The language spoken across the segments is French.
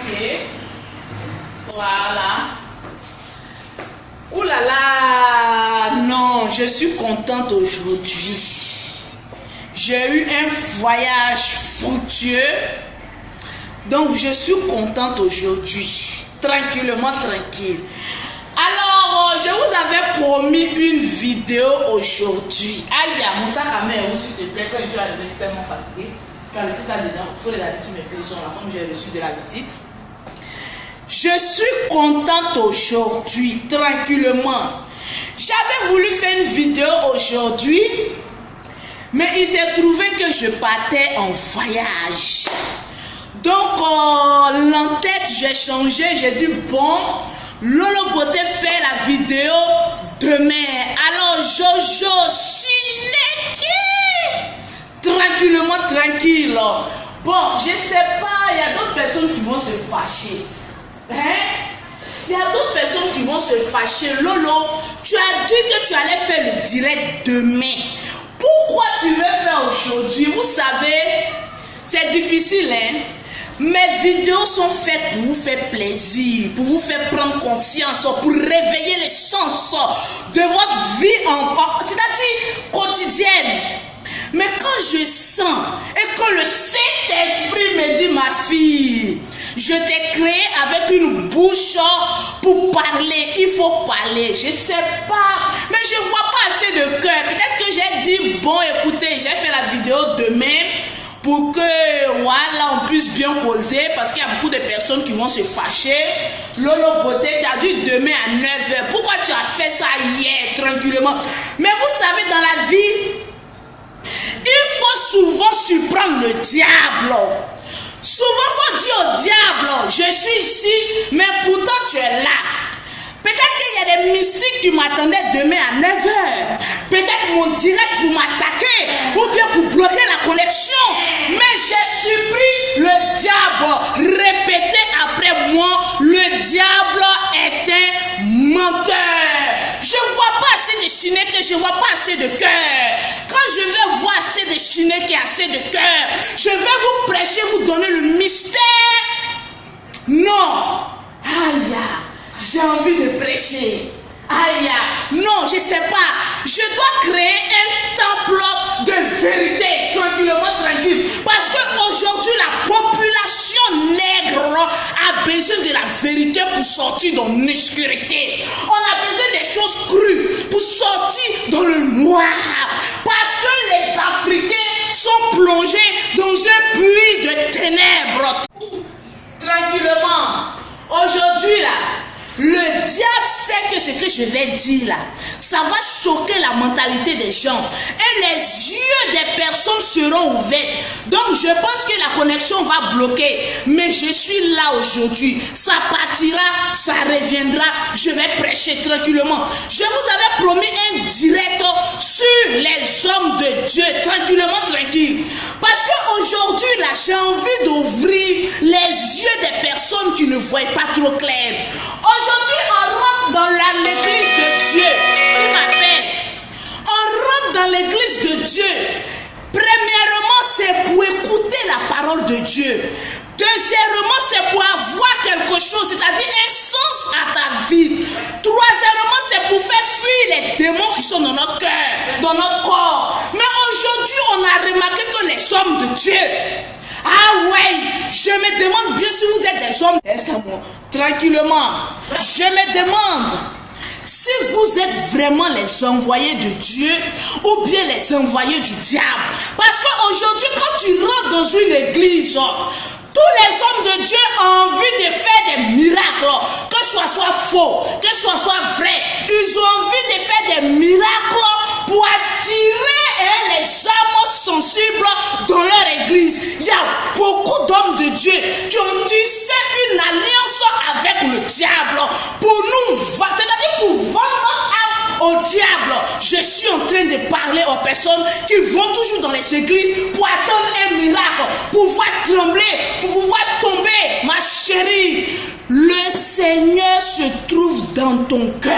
Ok. Voilà. Ouh là là. Non, je suis contente aujourd'hui. J'ai eu un voyage fructueux. Donc, je suis contente aujourd'hui. Tranquillement, tranquille. Alors, je vous avais promis une vidéo aujourd'hui. Aïe, Moussa Kamel, s'il te plaît, quand je suis arrivé, je suis tellement fatiguée. Tu as laissé ça dedans. Il faut regarder sur mes télévisions, là, comme j'ai reçu de la visite. Je suis contente aujourd'hui, tranquillement. J'avais voulu faire une vidéo aujourd'hui, mais il s'est trouvé que je partais en voyage. Donc, l'entête, j'ai changé, j'ai dit bon, Lolo Beauté fait la vidéo demain. Alors, Jojo, Chineke, tranquillement, tranquille. Bon, je sais pas, il y a d'autres personnes qui vont se fâcher. Il y a d'autres personnes qui vont se fâcher. Lolo, tu as dit que tu allais faire le direct demain. Pourquoi tu veux faire aujourd'hui? Vous savez, c'est difficile, hein? Mes vidéos sont faites pour vous faire plaisir, pour vous faire prendre conscience, pour réveiller les sens de votre vie c'est-à-dire quotidienne. Mais quand je sens et quand le Saint-Esprit me dit, ma fille, je t'ai créé avec une bouche pour parler, il faut parler. Je ne sais pas, mais je ne vois pas assez de cœur. Peut-être que j'ai dit, bon, écoutez, j'ai fait la vidéo demain pour que, voilà, on puisse bien causer, parce qu'il y a beaucoup de personnes qui vont se fâcher. Lolo Beauté, tu as dit demain à 9h. Pourquoi tu as fait ça hier, tranquillement? Mais vous savez, dans la vie, il faut souvent surprendre le diable. Souvent, il faut dire au diable, je suis ici, mais pourtant tu es là. Peut-être qu'il y a des mystiques qui m'attendaient demain à 9h. Peut-être mon direct pour m'attaquer ou bien pour bloquer la connexion. Mais j'ai surpris le diable. Répétez après moi, le diable est un menteur. Je ne vois pas assez de Chineke, je ne vois pas assez de cœur. Quand je vais voir assez de Chineke et assez de cœur, je vais vous prêcher, vous donner le mystère. Non. Aïe. J'ai envie de prêcher. Aïe, non, je ne sais pas. Je dois créer un temple de vérité, tranquillement, tranquille. Parce qu'aujourd'hui, la population nègre a besoin de la vérité pour sortir dans l'obscurité. On a besoin des choses crues pour sortir dans le noir. Parce que les Africains sont plongés dans un puits de ténèbres. Tranquillement. Aujourd'hui, là, le diable sait que ce que je vais dire là, ça va choquer la mentalité des gens. Et les yeux des personnes seront ouverts. Donc je pense que la connexion va bloquer. Mais je suis là aujourd'hui. Ça partira, ça reviendra. Je vais prêcher tranquillement. Je vous avais promis un direct sur les hommes de Dieu. Tranquillement, tranquille. Parce qu'aujourd'hui là, j'ai envie d'ouvrir les yeux des personnes qui ne voient pas trop clair. Aujourd'hui, on rentre dans l'église de Dieu. Qui m'appelle? On rentre dans l'église de Dieu. Premièrement, c'est pour écouter la parole de Dieu. Deuxièmement, c'est pour avoir quelque chose, c'est-à-dire un sens à ta vie. Troisièmement, c'est pour faire fuir les démons qui sont dans notre cœur, dans notre corps. Mais aujourd'hui, on a remarqué que les hommes de Dieu, ah ouais, je me demande bien si vous êtes des hommes. Laisse-moi tranquillement. Je me demande si vous êtes vraiment les envoyés de Dieu ou bien les envoyés du diable. Parce qu'aujourd'hui, quand tu rentres dans une église, tous les hommes de Dieu ont envie de faire des miracles, que ce soit faux, que ce soit vrai. Ils ont envie de faire des miracles pour attirer les âmes sensibles dans leur église. Il y a beaucoup d'hommes de Dieu qui ont tissé une alliance avec le diable pour nous, c'est-à-dire pour vendre notre âme au diable. Je suis en train de parler aux personnes qui vont toujours dans les églises pour attendre un miracle, pour pouvoir trembler, pour pouvoir tomber. Ma chérie, le Seigneur se trouve dans ton cœur.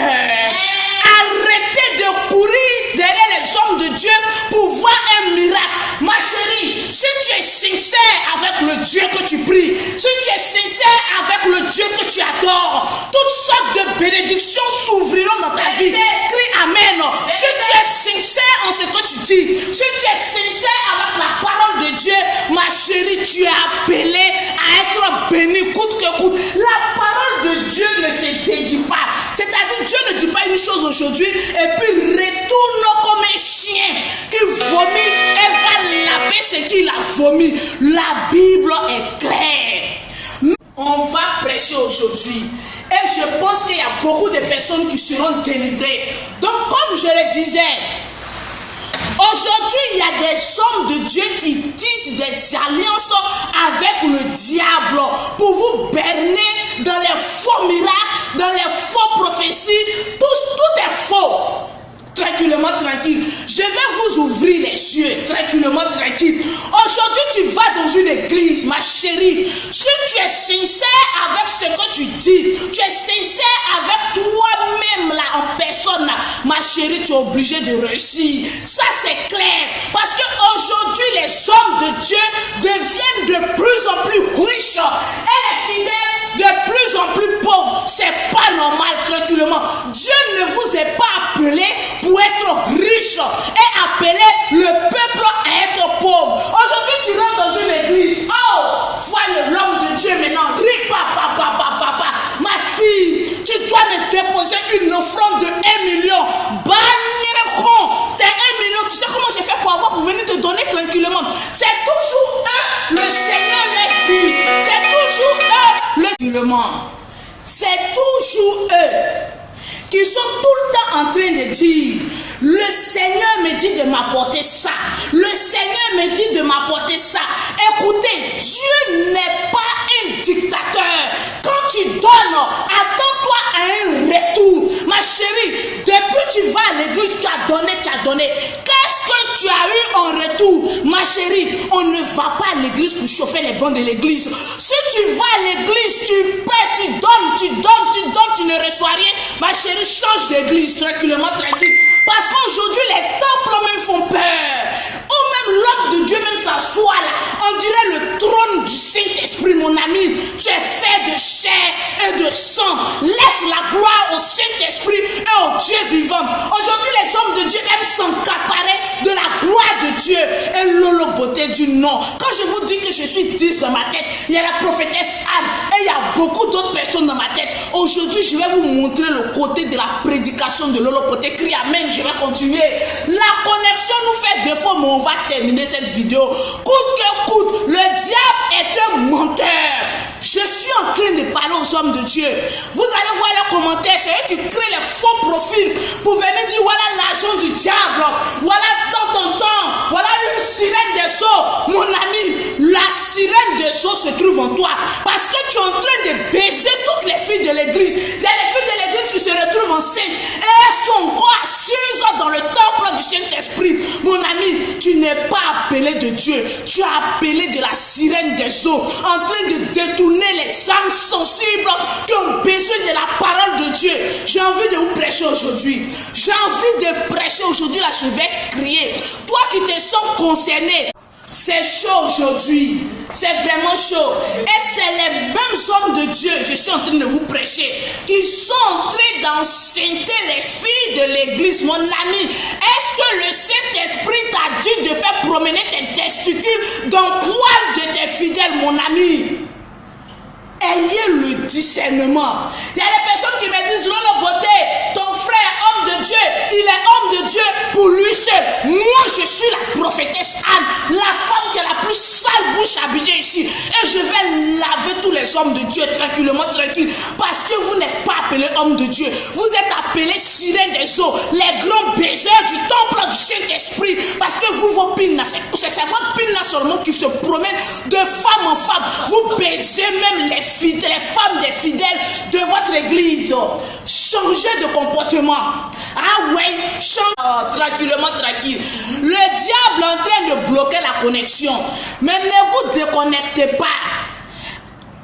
Arrêtez de courir derrière les hommes de Dieu pour voir un miracle. Ma chérie, si tu es sincère avec le Dieu que tu pries, si tu es sincère avec le Dieu que tu adores, toutes sortes de bénédictions s'ouvriront dans ta vie. Crie Amen. Si tu es sincère en ce que tu dis, si tu es sincère avec la parole de Dieu, ma chérie, tu es appelée à être bénie coûte que coûte. La parole de Dieu ne se dédie pas. C'est-à-dire, Dieu ne dit pas une chose aujourd'hui et puis retourne comme un chien qui vomit et va laver ce qu'il a vomi. La Bible est claire. On va prêcher aujourd'hui. Et je pense qu'il y a beaucoup de personnes qui seront délivrées. Donc, comme je le disais, aujourd'hui, il y a des hommes de Dieu qui tissent des alliances avec le diable pour vous berner dans les faux miracles, dans les faux prophéties. Tout est faux. Tranquillement, tranquille. Je vais vous ouvrir les yeux. Tranquillement, tranquille. Aujourd'hui, tu vas dans une église, ma chérie. Si tu es sincère avec ce que tu dis, tu es sincère avec toi-même là en personne, là, ma chérie, tu es obligé de réussir. Ça, c'est clair. Parce qu'aujourd'hui, les hommes de Dieu deviennent de plus en plus riches. Et les fidèles de plus en plus pauvres. C'est pas normal, tranquillement. Dieu ne vous est pas appelé pour être riche et appeler le peuple à être pauvre. Aujourd'hui, tu rentres dans une église. Oh, vois l'homme de Dieu maintenant. Papa. Ma fille, tu dois me déposer une offrande de 1 million. T'es 1 million. Tu sais comment j'ai fait pour venir te donner tranquillement. C'est toujours eux. Le Seigneur l'a dit. C'est toujours eux. C'est toujours eux qui sont tout le temps en train de dire, le Seigneur me dit de m'apporter ça, le Seigneur me dit de m'apporter ça. Écoutez, Dieu n'est pas un dictateur. Quand tu donnes, attends-toi à un retour. Ma chérie, depuis que tu vas à l'église, tu as donné. Qu'est-ce que tu as eu en retour? Ma chérie, on ne va pas à l'église pour chauffer les bancs de l'église. Si tu vas à l'église, tu paies, tu donnes, tu ne reçois rien. Ma chérie, change d'église tranquillement, tranquille. Parce qu'aujourd'hui, les temples même font peur. Ou même l'homme de Dieu même s'assoit là. On dirait le trône du Saint-Esprit, mon ami. Tu es fait de chair et de sang. Laisse la gloire au Saint-Esprit et au Dieu vivant. Aujourd'hui, les hommes de Dieu aiment s'encaparer de la gloire de Dieu et l'olo beauté du nom. Quand je vous dis que je suis 10 dans ma tête, il y a la prophétesse Anne et il y a beaucoup d'autres personnes dans ma tête. Aujourd'hui, je vais vous montrer le côté de la prédication de l'olo beauté. Crie Amen, je vais continuer. La connexion nous fait défaut, mais on va terminer cette vidéo. Coûte que coûte, le diable est un menteur. Je suis en train de parler aux hommes de Dieu. Vous allez voir les commentaires, c'est eux qui créent les faux profils pour venir dire voilà l'argent du diable, voilà tant, voilà une sirène des eaux. Mon ami, la sirène des eaux se trouve en toi parce que tu es en train de baiser toutes les filles de l'église. Il y a les filles de l'église qui se retrouvent enceintes et elles sont encore assises dans le temple du Saint-Esprit. Mon ami, tu n'es pas appelé de Dieu, tu es appelé de la sirène des eaux, en train de détourner les âmes sensibles qui ont besoin de la parole de Dieu. J'ai envie de vous prêcher aujourd'hui. J'ai envie de prêcher aujourd'hui. Là, je vais crier. Toi qui te sens concerné, c'est chaud aujourd'hui. C'est vraiment chaud. Et c'est les mêmes hommes de Dieu, je suis en train de vous prêcher, qui sont en train d'enceinte les filles de l'église. Mon ami, est-ce que le Saint-Esprit t'a dit de faire promener tes testicules dans le poil de tes fidèles, mon ami? Ayez le discernement. Il y a des personnes qui me disent, Lolo Beauté, ton frère, homme de Dieu, il est homme de Dieu pour lui seul. Moi, je suis la prophétesse Anne, la femme qui a la plus sale bouche habillée ici. Et je vais laver tous les hommes de Dieu tranquillement, tranquille. Parce que vous n'êtes pas appelé homme de Dieu. Vous êtes appelé sirène des eaux, les grands baiseurs du temple du Saint-Esprit. Parce que vous, vos pines, c'est votre pine là seulement qui se promène de femme en femme. Vous baisez même les femmes des fidèles de votre église. Changez de comportement. Ah ouais, changez tranquillement, tranquille. Le diable est en train de bloquer la connexion. Mais ne vous déconnectez pas.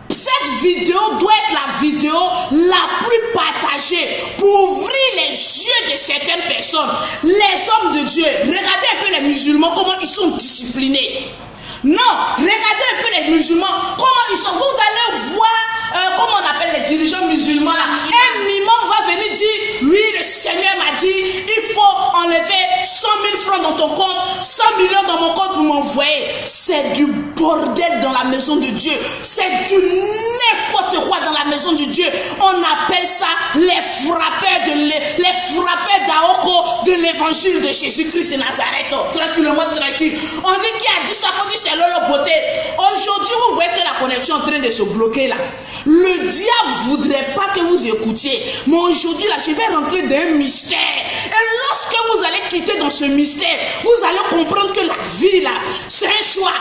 Cette vidéo doit être la vidéo la plus partagée pour ouvrir les yeux de certaines personnes. Les hommes de Dieu, regardez un peu les musulmans, comment ils sont disciplinés. Non, regardez un peu les musulmans, comment ils sont. Vous allez voir, comment on appelle les dirigeants musulmans là. Un imam va venir dire, oui, le Seigneur m'a dit, il faut enlever 100 000 francs dans ton compte, 100 millions dans mon compte pour m'envoyer. C'est du bordel dans la maison de Dieu. C'est du n'importe quoi dans la maison de Dieu. On appelle ça les frappeurs d'Aoko de l'évangile de Jésus-Christ de Nazareth. Tranquillement, tranquille. On dit qui a dit ça, faut dire c'est leur beauté. Aujourd'hui, vous voyez que la connexion est en train de se bloquer là. Le diable voudrait pas que vous écoutiez. Mais aujourd'hui, là, je vais rentrer dans un mystère. Et lorsque vous allez quitter dans ce mystère, vous allez comprendre que la vie là, c'est un choix.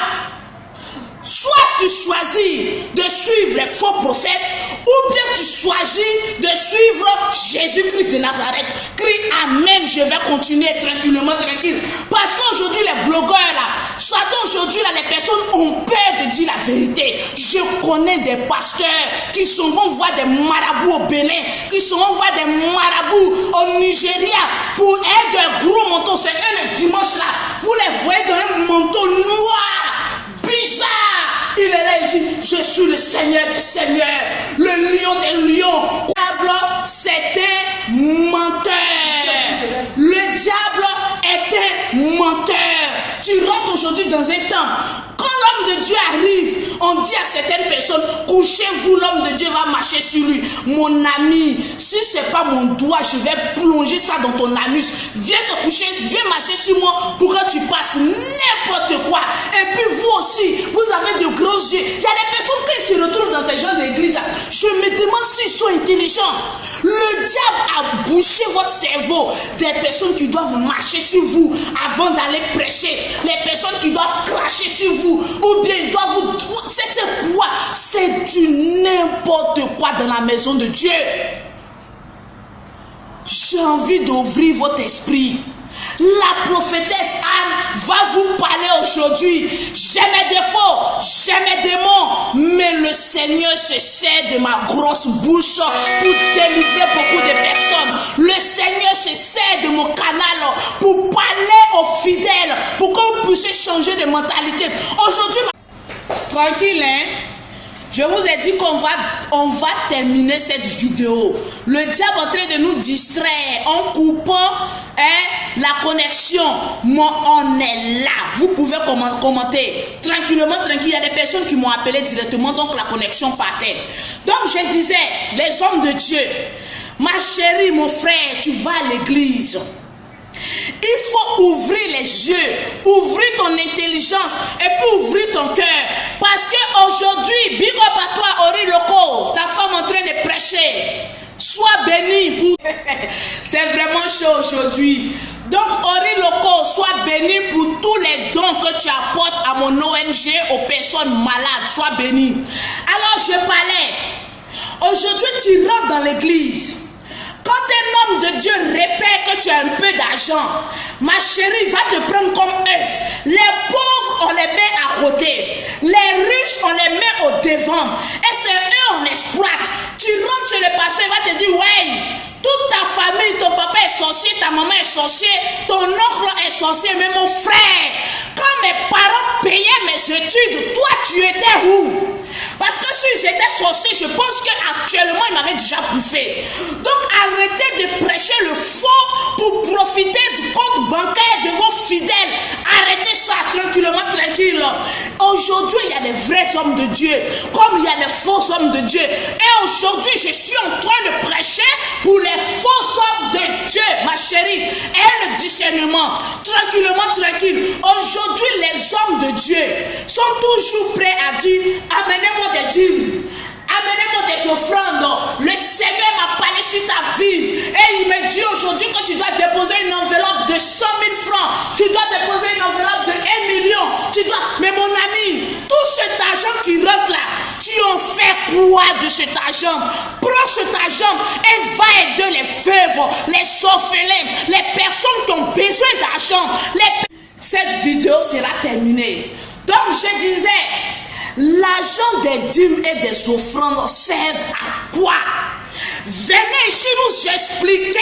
Soit tu choisis de suivre les faux prophètes, ou bien tu choisis de suivre Jésus-Christ de Nazareth. Crie Amen, je vais continuer tranquillement, tranquille. Parce qu'aujourd'hui, les blogueurs là, soit aujourd'hui là, les personnes ont peur de dire la vérité. Je connais des pasteurs qui vont voir des marabouts au Bénin, qui vont voir des marabouts au Nigeria pour être de gros manteaux. C'est un dimanche là, vous les voyez dans un manteau noir, bizarre. Il est là, il dit, je suis le Seigneur des Seigneurs, le lion des lions. Le diable, c'est un menteur. Le diable est un menteur. Tu rentres aujourd'hui dans un temple. Quand l'homme de Dieu arrive, on dit à certaines personnes, couchez-vous, l'homme de Dieu va marcher sur lui. Mon ami, si ce n'est pas mon doigt, je vais plonger ça dans ton anus. Viens te coucher, viens marcher sur moi pour que tu passes n'importe quoi. Et puis vous aussi, vous avez de gros yeux. Il y a des personnes qui se retrouvent dans ces genres d'église. Je me demande s'ils sont intelligents. Le diable a bouché votre cerveau. Des personnes qui doivent marcher sur vous avant d'aller prêcher. Les personnes qui doivent cracher sur vous. Ou bien ils doivent vous... C'est quoi? C'est du n'importe quoi dans la maison de Dieu. J'ai envie d'ouvrir votre esprit. La prophétesse Anne va vous parler aujourd'hui. J'ai mes défauts, j'ai mes démons, mais le Seigneur se sert de ma grosse bouche pour délivrer beaucoup de personnes. Le Seigneur se sert de mon canal pour parler aux fidèles, pour que vous puissiez changer de mentalité. Aujourd'hui, tranquille, hein? Je vous ai dit qu'on va terminer cette vidéo. Le diable est en train de nous distraire en coupant la connexion. Mais on est là. Vous pouvez commenter. Tranquillement, tranquille. Il y a des personnes qui m'ont appelé directement, donc la connexion partait. Donc je disais, les hommes de Dieu, ma chérie, mon frère, tu vas à l'église. Il faut ouvrir les yeux, ouvrir ton intelligence et puis ouvrir ton cœur. Parce qu'aujourd'hui, big up à toi, Ori Loco, ta femme en train de prêcher. Sois béni. C'est vraiment chaud aujourd'hui. Donc, Ori Loco, sois béni pour tous les dons que tu apportes à mon ONG, aux personnes malades. Sois béni. Alors, je parlais. Aujourd'hui, tu rentres dans l'église. Quand un homme de Dieu répète que tu as un peu d'argent, ma chérie va te prendre comme œuf. Les pauvres, on les met à côté. Les riches, on les met au devant. Et c'est eux on exploite. Tu rentres chez le pasteur, il va te dire, ouais, toute ta famille, ton papa est sorcier, ta maman est sorcier, ton oncle est sorcier, mais mon frère, quand mes parents payaient mes études, toi tu étais où? Parce que si j'étais sorcier, je pense qu'actuellement il m'avait déjà bouffé. Donc arrêtez de prêcher le faux pour profiter du compte bancaire de vos fidèles. Arrêtez ça tranquillement, tranquille. Aujourd'hui, il y a des vrais hommes de Dieu, comme il y a des faux hommes de Dieu. Et aujourd'hui, je suis en train de prêcher pour les faux hommes de Dieu, ma chérie. Et le discernement, tranquillement, tranquille. Aujourd'hui, les hommes de Dieu sont toujours prêts à dire, amenez-moi des dîmes. Amenez-moi des offrandes. Le Seigneur m'a parlé sur ta vie. Et il me dit aujourd'hui que tu dois déposer une enveloppe de 100 000 francs. Tu dois déposer une enveloppe de 1 million. Tu dois... Mais mon ami, tout cet argent qui rentre là, tu en fais quoi de cet argent? Prends cet argent et va aider les veuves, les orphelins, les personnes qui ont besoin d'argent. Cette vidéo sera terminée. Donc je disais, l'argent des dîmes et des offrandes servent à quoi? Venez ici nous expliquer,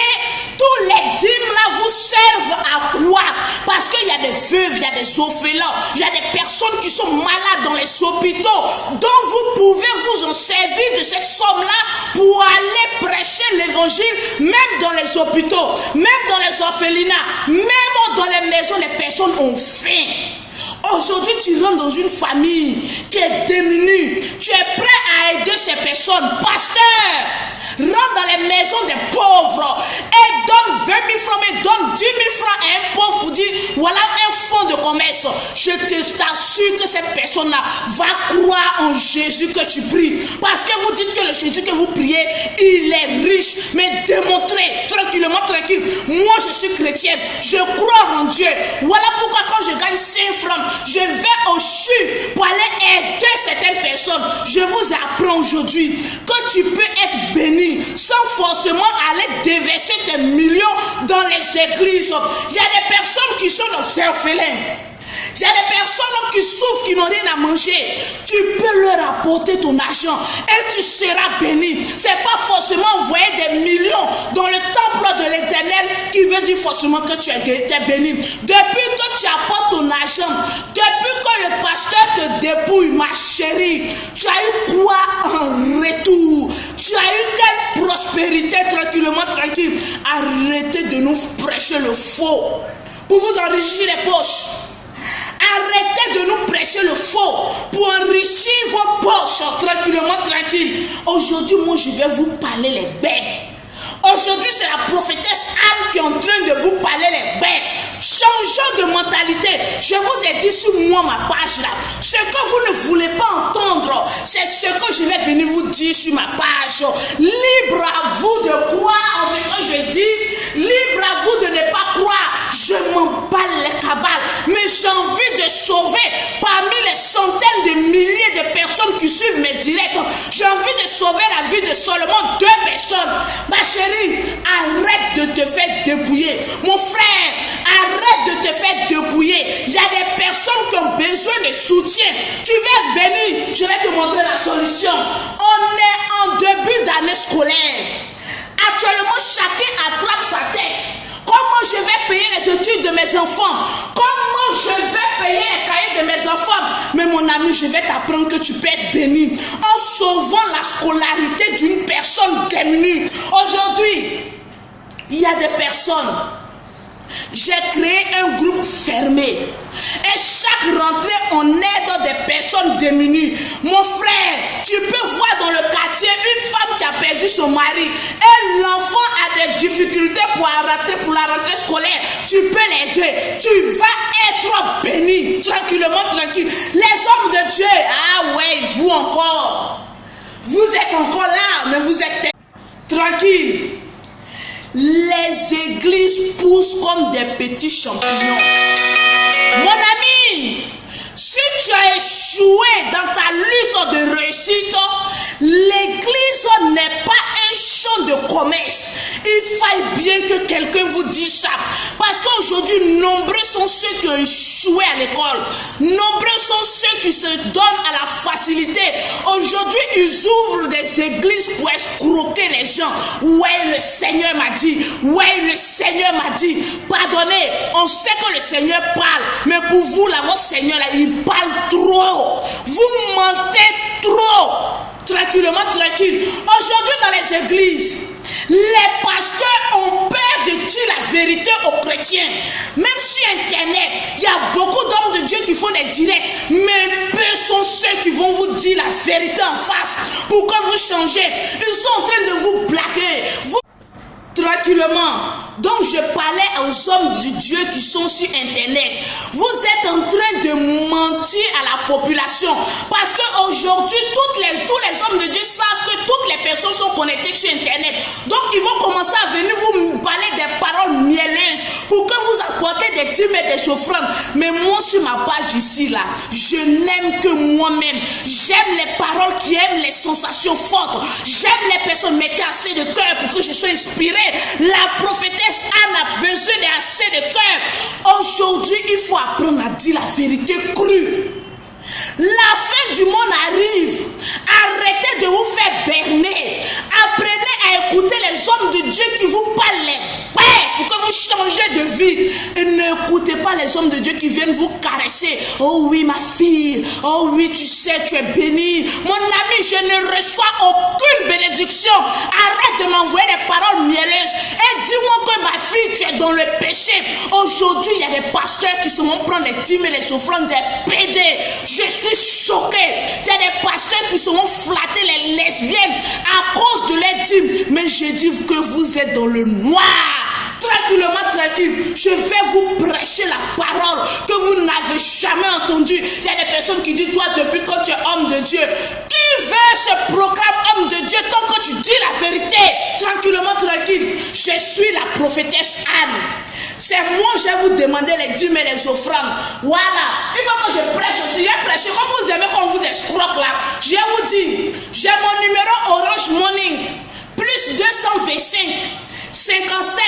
tous les dîmes là vous servent à quoi? Parce qu'il y a des veuves, il y a des orphelins, il y a des personnes qui sont malades dans les hôpitaux, dont vous pouvez vous en servir de cette somme là pour aller prêcher l'évangile, même dans les hôpitaux, même dans les orphelinats, même dans les maisons, les personnes ont faim. Aujourd'hui, tu rentres dans une famille qui est démunie. Tu es prêt à aider ces personnes. Pasteur, rentre dans les maisons des pauvres et donne 20 000 francs, mais donne 10 000 francs à un pauvre pour dire, voilà un fonds de commerce. Je t'assure que cette personne-là va croire en Jésus que tu pries. Parce que vous dites que le Jésus que vous priez, il est riche. Mais démontrez tranquillement, tranquille. Moi, je suis chrétienne. Je crois en Dieu. Voilà pourquoi quand je gagne 5 francs, je vais au CHU pour aller aider certaines personnes. Je vous apprends aujourd'hui que tu peux être béni sans forcément aller déverser tes millions dans les églises. Il y a des personnes qui sont dans orphelins. Il y a des personnes qui souffrent, qui n'ont rien à manger. Tu peux leur apporter ton argent et tu seras béni. Ce n'est pas forcément envoyer des millions dans le temple de l'Éternel qui veut dire forcément que tu es béni. Depuis que tu apportes ton argent, depuis que le pasteur te dépouille, ma chérie, tu as eu quoi en retour? Tu as eu quelle prospérité tranquillement, tranquille? Arrêtez de nous prêcher le faux pour vous enrichir les poches. Arrêtez de nous prêcher le faux pour enrichir vos poches tranquillement, tranquille. Aujourd'hui, moi, je vais vous parler les bêtes. Aujourd'hui, c'est la prophétesse Anne qui est en train de vous parler les bêtes. Changeons de mentalité. Je vous ai dit sur moi, ma page là. Ce que vous ne voulez pas entendre, c'est ce que je vais venir vous dire sur ma page. Libre à vous de croire en ce que je dis. Libre à vous de ne pas croire. Je m'en bats les cabales. Mais j'ai envie de sauver parmi les centaines de milliers de personnes qui suivent mes directs. J'ai envie de sauver la vie de seulement 2 personnes. Ma chérie, arrête de te faire dépouiller. Mon frère, arrête de te faire dépouiller. Il y a des personnes qui ont besoin de soutien. Tu vas être béni. Je vais te montrer la solution. On est en début d'année scolaire. Actuellement, chacun attrape sa tête. Comment je vais payer les études de mes enfants? Comment je vais payer les cahiers de mes enfants? Mais mon ami, je vais t'apprendre que tu peux être béni en sauvant la scolarité d'une personne démunie. Aujourd'hui, il y a des personnes. J'ai créé un groupe fermé. Et chaque rentrée, on aide des personnes démunies. Mon frère, tu peux voir dans le quartier une femme qui a perdu son mari. Et l'enfant a des difficultés pour la rentrée scolaire. Tu peux l'aider. Tu vas être béni. Tranquillement, tranquille. Les hommes de Dieu, ah ouais, vous encore. Vous êtes encore là, mais vous êtes tranquille. Les églises poussent comme des petits champignons. Mon ami, si tu as échoué dans ta lutte de réussite, l'église n'est pas un champ de commerce. Il faille bien que quelqu'un vous dise ça. Parce qu'aujourd'hui, nombreux sont ceux qui ont échoué à l'école. Nombreux sont ceux qui se donnent à la facilité. Aujourd'hui, ils ouvrent des églises pour escroquer les gens. Ouais, le Seigneur m'a dit. Ouais, le Seigneur m'a dit. Pardonnez, on sait que le Seigneur parle. Mais pour vous, là, votre Seigneur, là, il parle trop. Vous mentez trop. Tranquillement, tranquille. Aujourd'hui, dans les églises, les pasteurs ont peur de dire la vérité aux chrétiens. Même sur Internet, il y a beaucoup d'hommes de Dieu qui font des directs. Mais peu sont ceux qui vont vous dire la vérité en face. Pour que vous changez. Ils sont en train de vous blaguer. Tranquillement. Donc je parlais aux hommes de Dieu qui sont sur Internet. Vous êtes en train de mentir à la population. Parce qu'aujourd'hui, tous les hommes de Dieu savent que toutes les personnes sont connectées sur Internet. Donc ils vont commencer à venir vous parler des paroles mielleuses pour que vous apportez des dîmes et des offrandes. Mais moi sur ma page ici, là, je n'aime que moi-même. J'aime les paroles qui aiment les sensations fortes. J'aime les personnes. Mettez assez de cœur pour que je sois inspiré. La prophétesse Anne a besoin d'assez de cœur. Aujourd'hui, il faut apprendre à dire la vérité crue. La fin du monde arrive. Arrêtez de vous faire berner. Apprenez Et n'écoutez pas les hommes de Dieu qui viennent vous caresser. Oh oui, ma fille. Oh oui, tu sais, tu es bénie. Mon ami, je ne reçois aucune bénédiction. Arrête de m'envoyer des paroles mielleuses. Et dis-moi que ma fille, tu es dans le péché. Aujourd'hui, il y a des pasteurs qui se vont prendre les dîmes et les offrandes des PD. Je suis choqué. Il y a des pasteurs qui se vont flatter les lesbiennes à cause de leurs dîmes. Mais je dis que vous êtes dans le noir. Tranquillement, tranquille, je vais vous prêcher la parole que vous n'avez jamais entendue. Il y a des personnes qui disent, toi, depuis quand tu es homme de Dieu, qui veut se proclame homme de Dieu tant que tu dis la vérité? Tranquillement, tranquille, je suis la prophétesse Anne. C'est moi, je vais vous demander les dîmes et les offrandes. Voilà, il faut que je prêche aussi. J'ai prêché comme vous aimez, comme vous escroque là. Je vous dis, j'ai mon numéro Orange Morning, plus 225. 57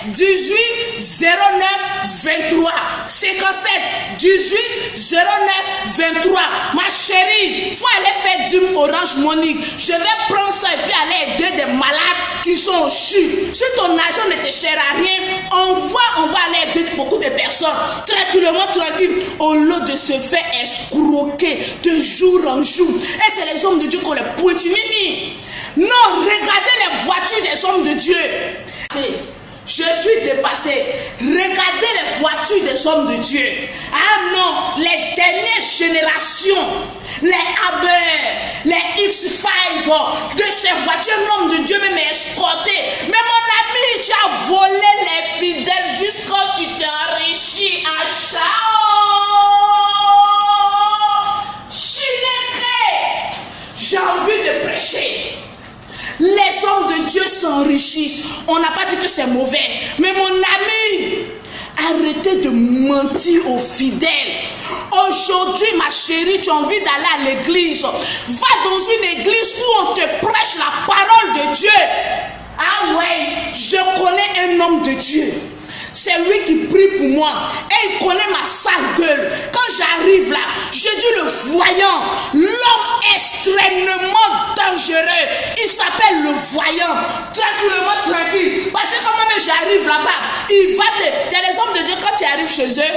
18 09 23 57 18 09 23. Ma chérie, il faut aller faire dîme Orange Money. Je vais prendre ça et puis aller aider des malades qui sont au CHU. Si ton argent ne te sert à rien, on va aller aider beaucoup de personnes tranquillement, tranquille, au lieu de se faire escroquer de jour en jour. Et c'est les hommes de Dieu qu'on les pointe. Non, regardez les voitures des hommes de Dieu. Je suis dépassé. Regardez les voitures des hommes de Dieu. Ah non, les dernières générations, les Uber, les X5, de ces voitures, l'homme de Dieu même escorté. Mais mon ami, tu as volé les fidèles jusqu'à tu t'es enrichi à Chinécré. J'ai envie de prêcher. Les hommes de Dieu s'enrichissent. On n'a pas dit que c'est mauvais. Mais mon ami, arrêtez de mentir aux fidèles. Aujourd'hui, ma chérie, tu as envie d'aller à l'église. Va dans une église où on te prêche la parole de Dieu. Ah ouais, je connais un homme de Dieu. C'est lui qui prie pour moi. Et il connaît ma sale gueule. Quand j'arrive là, je dis le voyant. L'homme extrêmement dangereux. Il s'appelle le voyant. Tranquillement, tranquille. Parce que quand même j'arrive là-bas, il va te... Il y a des hommes de Dieu quand tu arrives chez eux.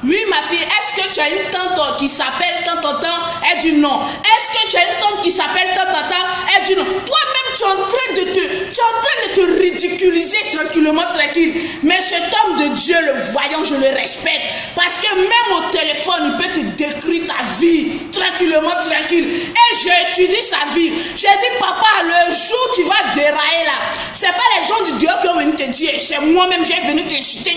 Oui, ma fille, est-ce que tu as une tante qui s'appelle tant? Elle dit non. Est-ce que tu as une tante qui s'appelle tant? Elle dit non. Toi-même, tu es en train de te ridiculiser tranquillement, tranquille. Mais cet homme de Dieu, le voyant, je le respecte. Parce que même au téléphone, il peut te décrire ta vie tranquillement, tranquille. Et j'étudie sa vie. J'ai dit, papa, le jour où tu vas dérailler là, c'est pas les gens du Dieu qui ont venu te dire, c'est moi-même, j'ai venu t'insulter.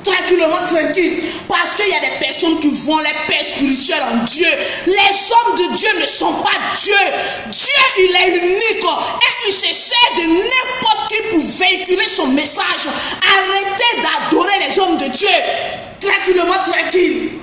Tranquillement, tranquille, parce qu'il y a des personnes qui vont les paix spirituelle en Dieu. Les hommes de Dieu ne sont pas Dieu. Dieu, il est unique et il se sert de n'importe qui pour véhiculer son message. Arrêtez d'adorer les hommes de Dieu. Tranquillement, tranquille.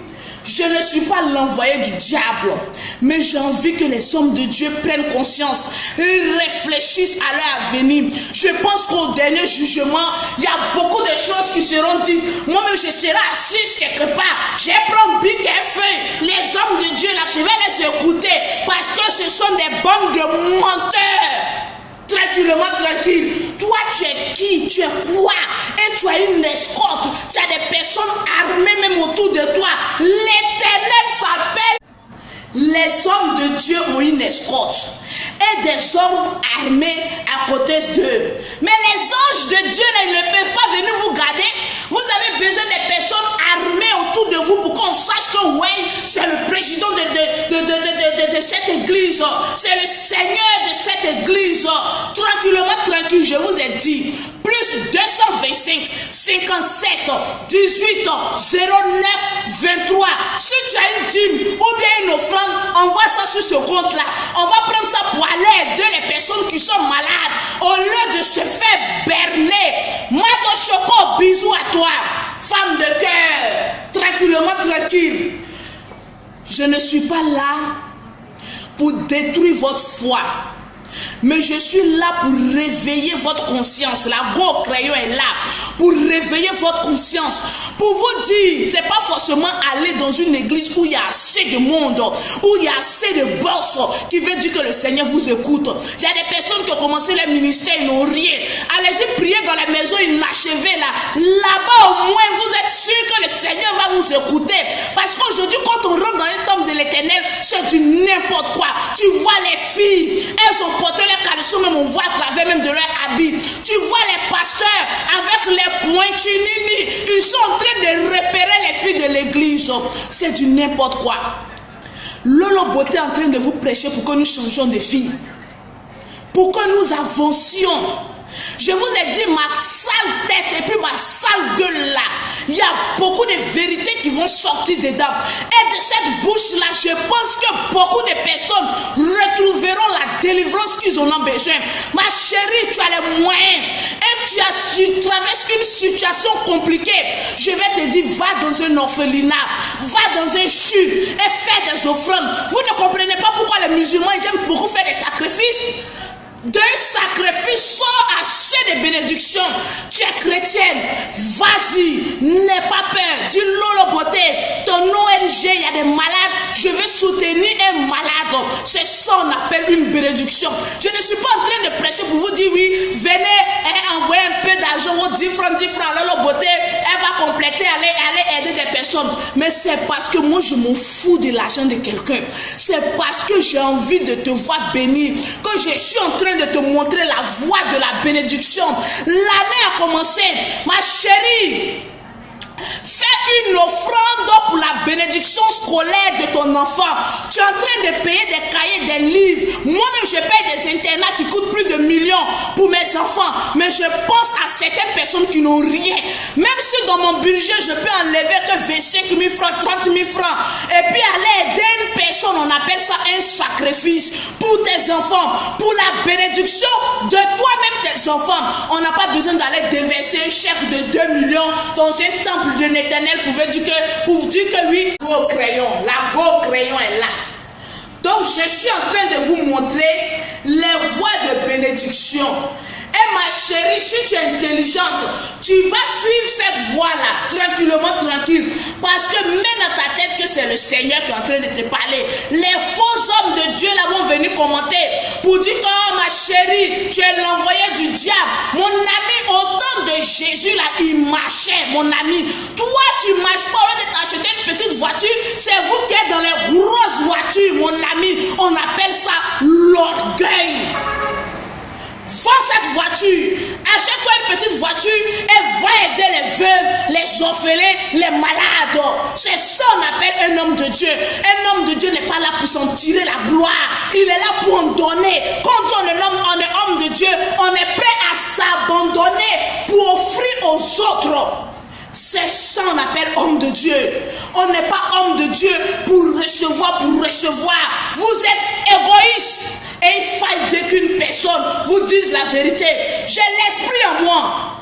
Je ne suis pas l'envoyé du diable, mais j'ai envie que les hommes de Dieu prennent conscience et réfléchissent à leur avenir. Je pense qu'au dernier jugement, il y a beaucoup de choses qui seront dites. Moi-même, je serai assise quelque part. Je prends bic et feuille. Les hommes de Dieu, là, je vais les écouter parce que ce sont des bandes de menteurs. Tranquillement, tranquille. Toi, tu es qui? Tu es quoi? Et tu as une escorte. Tu as des personnes armées même autour de toi. L'Éternel s'appelle. Les hommes de Dieu ont une escorte. Et des hommes armés à côté d'eux. Mais les anges de Dieu, ils ne peuvent pas venir vous garder. Vous avez besoin des personnes armées autour de vous pour qu'on sache que ouais, c'est le président de cette église. C'est le Seigneur de cette église. Tranquillement, tranquille, je vous ai dit. Plus 225 57 18 09 23. Si tu as une dîme ou bien une offrande, envoie ça sur ce compte-là. On va prendre ça pour aller aider les personnes qui sont malades au lieu de se faire berner. Mato Choco, bisous à toi, femme de cœur. Tranquillement, tranquille. Je ne suis pas là pour détruire votre foi. Mais je suis là pour réveiller votre conscience. La go crayon est là pour réveiller votre conscience. Pour vous dire, c'est pas forcément aller dans une église où il y a assez de monde, où il y a assez de boss qui veut dire que le Seigneur vous écoute. Il y a des personnes qui ont commencé les ministères, ils n'ont rien. Allez-y prier dans la maison inachevée là. Là-bas au moins vous êtes sûr que le Seigneur va vous écouter. Parce qu'aujourd'hui quand on rentre dans un temple de l'Éternel, c'est du n'importe quoi. Tu vois les filles, elles ont porté les caleçons, même on voit à travers même de leur habit. Tu vois les pasteurs avec les pointinini, ils sont en train de repérer les filles de l'église. C'est du n'importe quoi. Lolo Beauté est en train de vous prêcher pour que nous changions de vie, pour que nous avancions. Je vous ai dit ma sale tête et puis ma sale gueule là. Il y a beaucoup de vérités qui vont sortir dedans. Et de cette bouche là, je pense que beaucoup de personnes retrouveront la délivrance qu'ils en ont besoin. Ma chérie, tu as les moyens et tu traverses une situation compliquée. Je vais te dire, va dans un orphelinat, va dans un chute et fais des offrandes. Vous ne comprenez pas pourquoi les musulmans ils aiment beaucoup faire des sacrifices? D'un sacrifice sort assez de bénédictions. Tu es chrétienne, vas-y, n'aie pas peur. Dis Lolo Beauté, ton ONG, il y a des malades, je veux soutenir un malade. C'est ça on appelle une bénédiction. Je ne suis pas en train de prêcher pour vous dire oui, venez envoyer un peu d'argent, 10 francs, Lolo Beauté, elle va compléter, aller aider des personnes. Mais c'est parce que moi je m'en fous de l'argent de quelqu'un. C'est parce que j'ai envie de te voir béni, que je suis en train de te montrer la voie de la bénédiction. L'année a commencé, ma chérie. Fais une offrande pour la bénédiction scolaire de ton enfant. Tu es en train de payer des cahiers, des livres. Moi-même, je paye des internats qui coûtent plus de millions pour mes enfants. Mais je pense à certaines personnes qui n'ont rien. Même si dans mon budget, je peux enlever que 25 000 francs, 30 000 francs. Et puis aller aider une personne, on appelle ça un sacrifice pour tes enfants. Pour la bénédiction de toi-même, tes enfants. On n'a pas besoin d'aller déverser un chèque de 2 millions dans un temple de l'Éternel pour dire que oui, go crayon, la go crayon est là. Donc je suis en train de vous montrer les voies de bénédiction. Et ma chérie, si tu es intelligente, tu vas suivre cette voie-là, tranquillement, tranquille. Parce que mets dans ta tête que c'est le Seigneur qui est en train de te parler. Les faux hommes de Dieu là vont venir commenter pour dire que oh, ma chérie, tu es l'envoyé du diable. Mon ami, au temps de Jésus là, il marchait, mon ami. Toi, tu ne marches pas, au lieu de t'acheter une petite voiture, c'est vous qui êtes dans les grosses voitures, mon ami. On appelle ça l'orgueil. Vends cette voiture, achète-toi une petite voiture et va aider les veuves, les orphelins, les malades. C'est ça qu'on appelle un homme de Dieu. Un homme de Dieu n'est pas là pour s'en tirer la gloire. Il est là pour en donner. Quand on est homme de Dieu, on est prêt à s'abandonner pour offrir aux autres. C'est ça qu'on appelle homme de Dieu. On n'est pas homme de Dieu pour recevoir. Vous êtes égoïste. Et il faille qu'une personne vous dise la vérité. J'ai l'esprit en moi.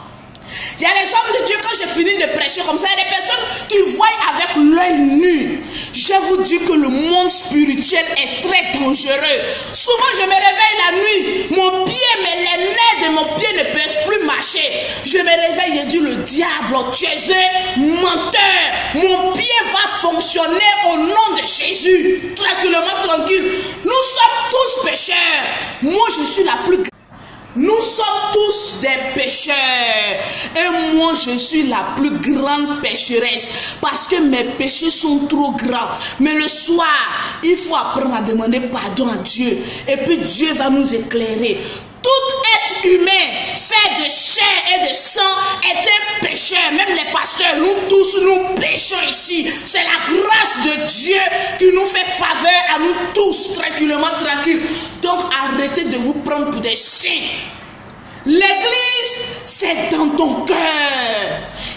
Il y a des hommes de Dieu, quand je finis de prêcher comme ça, il y a des personnes qui voient avec l'œil nu. Je vous dis que le monde spirituel est très dangereux. Souvent je me réveille la nuit, mon pied, mais les nerfs de mon pied ne peuvent plus marcher. Je me réveille et dis le diable, tu es un menteur. Mon pied va fonctionner au nom de Jésus. Tranquillement, tranquille. Nous sommes tous pécheurs. Moi je suis la plus grande. Nous sommes tous des pécheurs. Et moi, je suis la plus grande pécheresse. Parce que mes péchés sont trop grands. Mais le soir, il faut apprendre à demander pardon à Dieu. Et puis Dieu va nous éclairer. Tout être humain, fait de chair et de sang, est un pécheur. Même les pasteurs, nous tous, nous péchons ici. C'est la grâce de Dieu qui nous fait faveur à nous tous, tranquillement, tranquille. Donc arrêtez de vous prendre pour des saints. L'église, c'est dans ton cœur.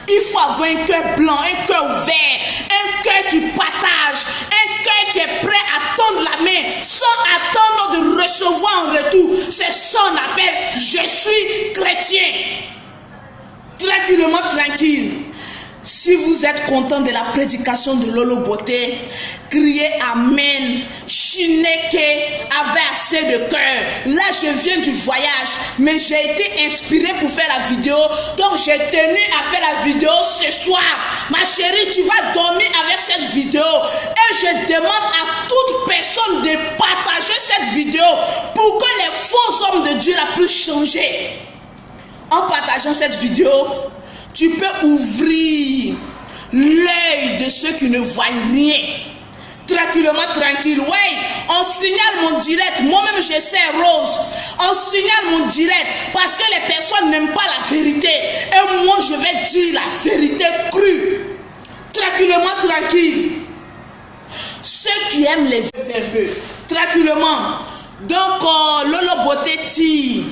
Il faut avoir un cœur blanc, un cœur ouvert, un cœur qui partage, un cœur qui est prêt à tendre la main sans attendre de recevoir en retour. C'est ça qu'on appelle je suis chrétien. Tranquillement, tranquille. Si vous êtes content de la prédication de Lolo Beauté, criez Amen. Chineke avait assez de cœur. Là, je viens du voyage, mais j'ai été inspiré pour faire la vidéo. Donc, j'ai tenu à faire la vidéo ce soir. Ma chérie, tu vas dormir avec cette vidéo. Et je demande à toute personne de partager cette vidéo pour que les faux hommes de Dieu la puissent changer. En partageant cette vidéo, tu peux ouvrir l'œil de ceux qui ne voient rien. Tranquillement, tranquille. Oui, on signale mon direct. Moi-même, j'essaie Rose. On signale mon direct parce que les personnes n'aiment pas la vérité. Et moi, je vais dire la vérité crue. Tranquillement, tranquille. Ceux qui aiment les vérités un peu. Tranquillement. Donc, Lolo Beauté tire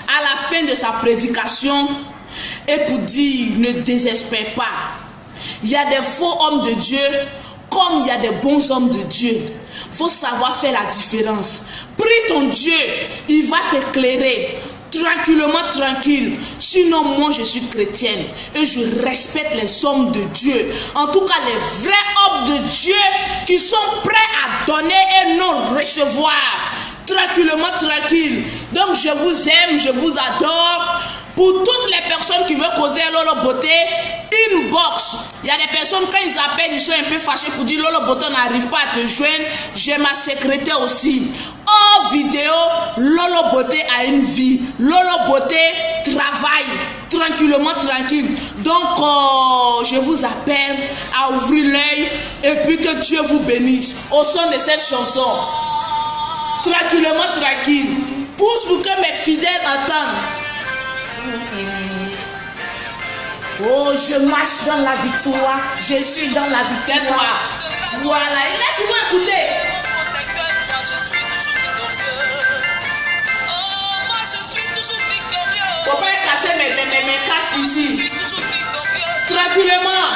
à la fin de sa prédication et pour dire ne désespère pas. Il y a des faux hommes de Dieu comme il y a des bons hommes de Dieu. Il faut savoir faire la différence. Prie ton Dieu, il va t'éclairer. Tranquillement, tranquille. Sinon, moi, je suis chrétienne et je respecte les hommes de Dieu. En tout cas, les vrais hommes de Dieu qui sont prêts à donner et non recevoir. Tranquillement, tranquille. Donc, je vous aime, je vous adore. Pour toutes les personnes qui veulent causer Lolo Beauté, inbox. Il y a des personnes, quand ils appellent, ils sont un peu fâchés pour dire Lolo Beauté n'arrive pas à te joindre. J'ai ma secrétaire aussi. Hors vidéo, Lolo Beauté a une vie. Lolo Beauté travaille tranquillement, tranquille. Donc, je vous appelle à ouvrir l'œil et puis que Dieu vous bénisse. Au son de cette chanson. Tranquillement, tranquille. Pousse pour que mes fidèles entendent. Oh, je marche dans la victoire. Je suis dans la victoire. Voilà, laisse-moi écouter. Faut pas casser mes casques ici. Tranquillement.